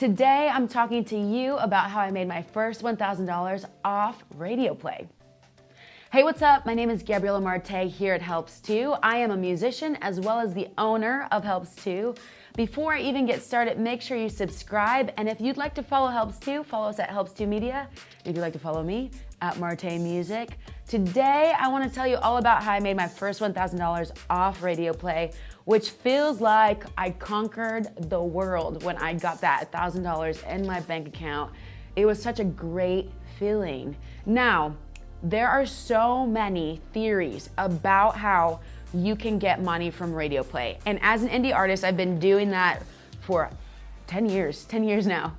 Today, I'm talking to you about how I made my first $1,000 off radio play. Hey, what's up? My name is Gabriella Martay here at Helps 2. I am a musician as well as the owner of Helps 2. Before I even get started, make sure you subscribe. And if you'd like to follow Helps 2, follow us at Helps 2 Media. If you'd like to follow me, at Martay Music. Today, I want to tell you all about how I made my first $1,000 off radio play, which feels like I conquered the world when I got that $1,000 in my bank account. It was such a great feeling. Now, there are so many theories about how you can get money from radio play. And as an indie artist, I've been doing that for 10 years now.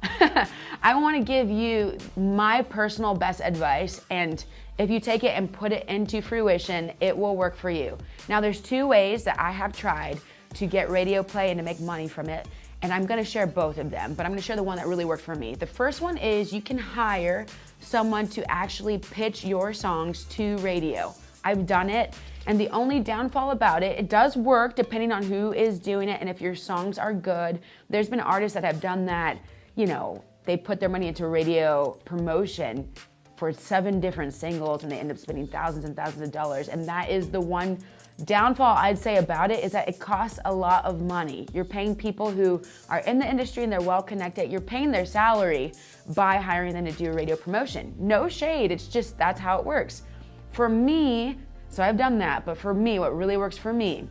I want to give you my personal best advice, and if you take it and put it into fruition, it will work for you. Now, there's two ways that I have tried to get radio play and to make money from it, and I'm going to share both of them, but I'm going to share the one that really worked for me. The first one is you can hire someone to actually pitch your songs to radio. I've done it, and the only downfall about it, it does work depending on who is doing it and if your songs are good. There's been artists that have done that, they put their money into radio promotion for 7 different singles and they end up spending thousands and thousands of dollars. And that is the one downfall I'd say about it, is that it costs a lot of money. You're paying people who are in the industry and they're well connected. You're paying their salary by hiring them to do radio promotion. No shade, it's just that's how it works. For me, so I've done that, but for me, what really works for me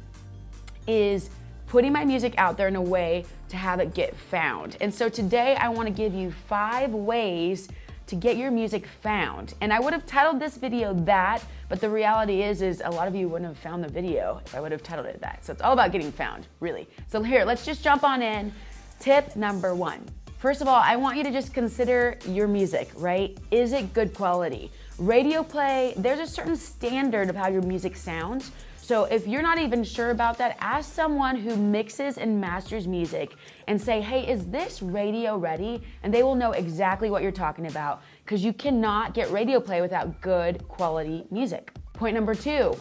is putting my music out there in a way to have it get found. And so today I want to give you 5 ways to get your music found. And I would have titled this video that, but the reality is a lot of you wouldn't have found the video if I would have titled it that. So it's all about getting found, really. So here, let's just jump on in. Tip number 1. First of all, I want you to just consider your music, right? Is it good quality? Radio play, there's a certain standard of how your music sounds. So if you're not even sure about that, ask someone who mixes and masters music and say, hey, is this radio ready? And they will know exactly what you're talking about, because you cannot get radio play without good quality music. Point number 2,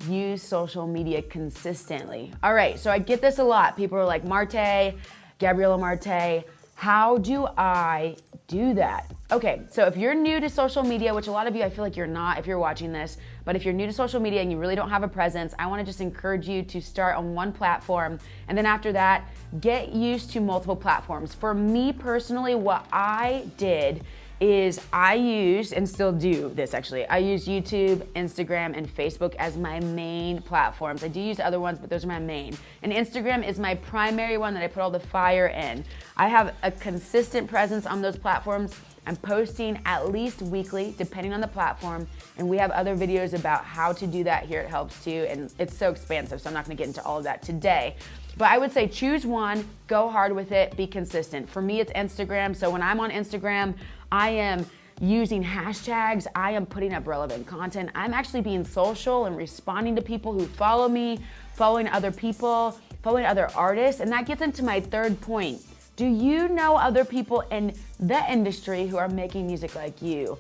use social media consistently. All right, so I get this a lot. People are like, Martay, Gabriella Martay, how do I do that? Okay, so if you're new to social media, which a lot of you, I feel like you're not if you're watching this, but if you're new to social media and you really don't have a presence, I wanna just encourage you to start on one platform, and then after that, get used to multiple platforms. For me personally, what I did is I used, and still do this actually, I use YouTube, Instagram, and Facebook as my main platforms. I do use other ones, but those are my main. And Instagram is my primary one that I put all the fire in. I have a consistent presence on those platforms. I'm posting at least weekly, depending on the platform, and we have other videos about how to do that here at Helps 2, and it's so expansive, so I'm not gonna get into all of that today. But I would say choose one, go hard with it, be consistent. For me, it's Instagram, so when I'm on Instagram, I am using hashtags, I am putting up relevant content, I'm actually being social and responding to people who follow me, following other people, following other artists, and that gets into my third point. Do you know other people in the industry who are making music like you?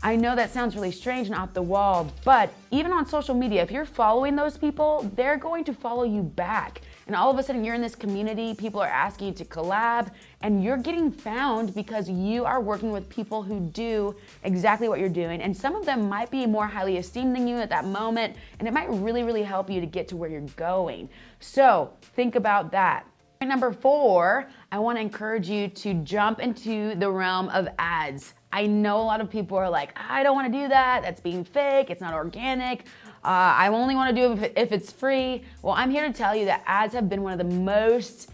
I know that sounds really strange and off the wall, but even on social media, if you're following those people, they're going to follow you back. And all of a sudden you're in this community, people are asking you to collab, and you're getting found because you are working with people who do exactly what you're doing. And some of them might be more highly esteemed than you at that moment, and it might really, really help you to get to where you're going. So think about that. Number 4, I want to encourage you to jump into the realm of ads. I know a lot of people are like, I don't want to do that. That's being fake. It's not organic. I only want to do it if it's free. Well, I'm here to tell you that ads have been one of the most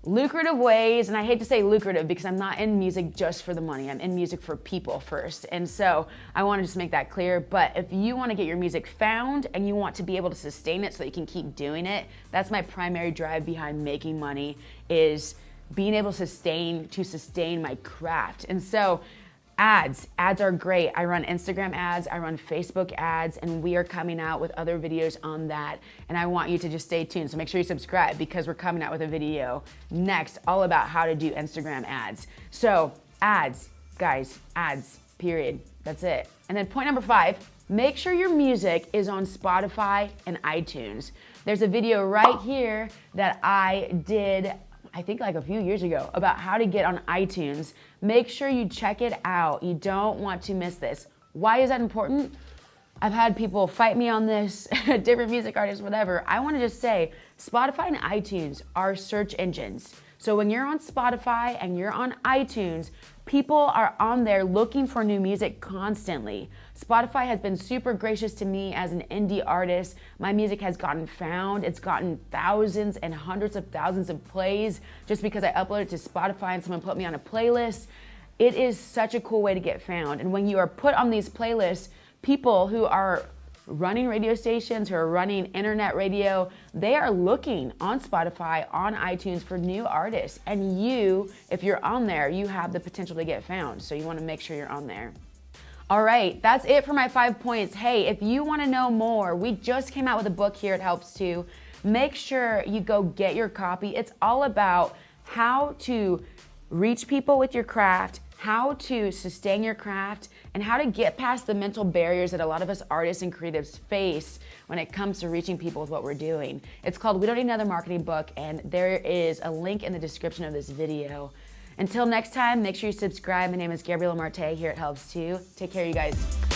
lucrative ways, and I hate to say lucrative because I'm not in music just for the money. I'm in music for people first. And so I want to just make that clear. But if you want to get your music found and you want to be able to sustain it so that you can keep doing it, that's my primary drive behind making money, is being able to sustain my craft. And so ads are great. I run Instagram ads, I run Facebook ads, and we are coming out with other videos on that. And I want you to just stay tuned. So make sure you subscribe, because we're coming out with a video next all about how to do Instagram ads. So ads, guys, ads, period. That's it. And then point number 5, make sure your music is on Spotify and iTunes. There's a video right here that I did I think like a few years ago, about how to get on iTunes. Make sure you check it out. You don't want to miss this. Why is that important? I've had people fight me on this, different music artists, whatever. I want to just say Spotify and iTunes are search engines. So when you're on Spotify and you're on iTunes, people are on there looking for new music constantly. Spotify has been super gracious to me as an indie artist. My music has gotten found. It's gotten thousands and hundreds of thousands of plays just because I uploaded to Spotify and someone put me on a playlist. It is such a cool way to get found. And when you are put on these playlists, people who are running radio stations, who are running internet radio, they are looking on Spotify, on iTunes for new artists. And you, if you're on there, you have the potential to get found. So you want to make sure you're on there. All right, that's it for my 5 points. Hey, if you want to know more, we just came out with a book here at Helps Too. Make sure you go get your copy. It's all about how to reach people with your craft, how to sustain your craft, and how to get past the mental barriers that a lot of us artists and creatives face when it comes to reaching people with what we're doing. It's called We Don't Need Another Marketing Book, and there is a link in the description of this video. Until next time, make sure you subscribe. My name is Gabriella Martay here at Helps Too. Take care, you guys.